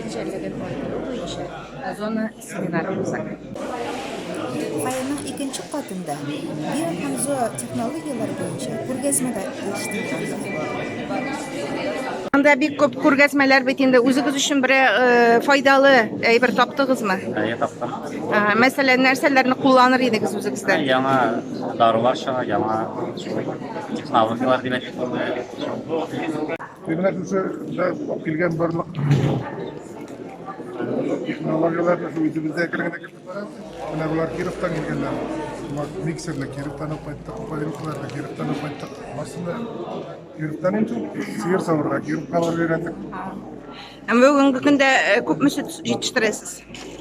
нәтиҗәләрен арттыру буенча зона семинары уза. Каяның икенче катында био һәм зоотехнологиялар буенча күргәзмәләр оештырылган. Анда бик күп күргәзмәләр бит инде үзегез өчен бер файдалы әйбер таптыгызмы? Таптым. Мәсәлән, нәрсәләрне кулланыр идегез үзегездә? Яңа дарулар чыга, яңа технологиялар дип әйтик. Менә шушы килгән барлык технологияларны үзебездә кергәндә кертеп барабыз. Менә булар Кировтан килгәннәр. Миксерлар Кировтан апайттык, полимерлар Кировтан апайттык. Барсында Кировтан инде сыер савырга, Кировка барып өйрәндек. Бүгенге көндә күпме сөт җитештерәсез?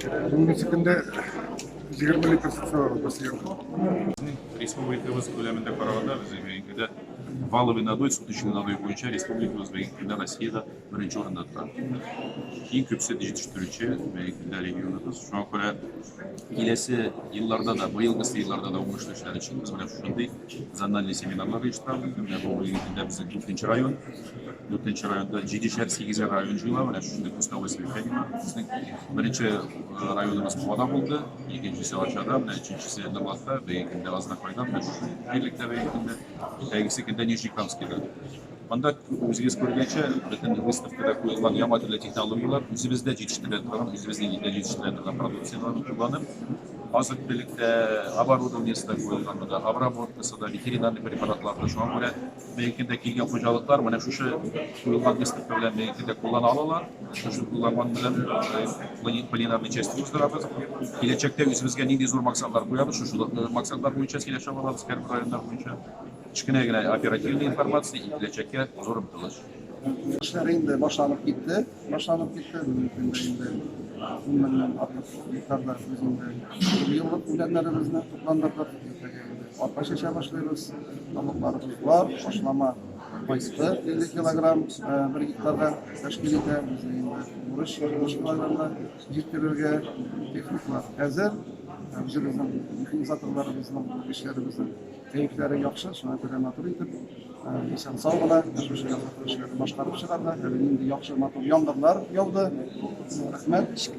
Бүгенге көндә 20 литр сөт савырбыз бер сыерга. Республикабыз күләмендә караганда без инде валовый надой, суточный надой буенча республикабыз инде Россиядә беренче урында тора. Иң күп сөт җитештерүче инде регионыбыз. Шуңа күрә киләсе елларда да, быелгы елларда да уңышлы эшләр өчен без менә шундый зональный семинарлар оештырабыз. Менә бу инде безнең 4нче район. 4нче районда 7-8 район җыела, менә шундый кустовой свифәгә. Безнең беренче районыбыз Куада булды, икенчесе Ачада, менә өченчесе Нурлатта, бәйгендә Азнакайда, менә берлектә бәйгендә, тәгесе көндә Нижнекамскида. Анда үзегез күргәнчә, бөтен выставкада куелган яңа төрле технологиялар үзебездә җитештерелә торган, үзебезнең илдә җитештерелә торган продукцияларны кулланып, азык-төлектә, оборудованиесында куелган, обработкасында, ветеринарный препаратларда шуңа күрә бәйгендә килгән хуҗалыклар менә шушы куелган выставка белән бәйгендә куллана алалар. Шушы кулланган белән пленарный часть уздырабыз. Киләчәктә үзебезгә нинди зур максатлар куябыз, шушы максатлар буенча сөйләшә алабыз һәр районнар буенча. Кичкенә генә оперативный информация киләчәккә зур омтылыш. İşler indi başlanıp gitti. Indi bundan artık miktarda bizim de yıllık ürünlerimizni toplandırdık. 60 yaşa başlıyoruz. Tavuklarımız var. Başlama mayısı 50 kilogram bir hektarda teşkil eder. Bizim de uğraş kilolarında yetkilerge teknikler hazır. Bizimizin mexanizatorlarımızın işlerimizin keyifleri yaxşı. Şuna göre motor edip esen sağ ola, şu işleri başqarып чыгарды. Endi yaxşı motor yandırlar yavdı. Rahmet.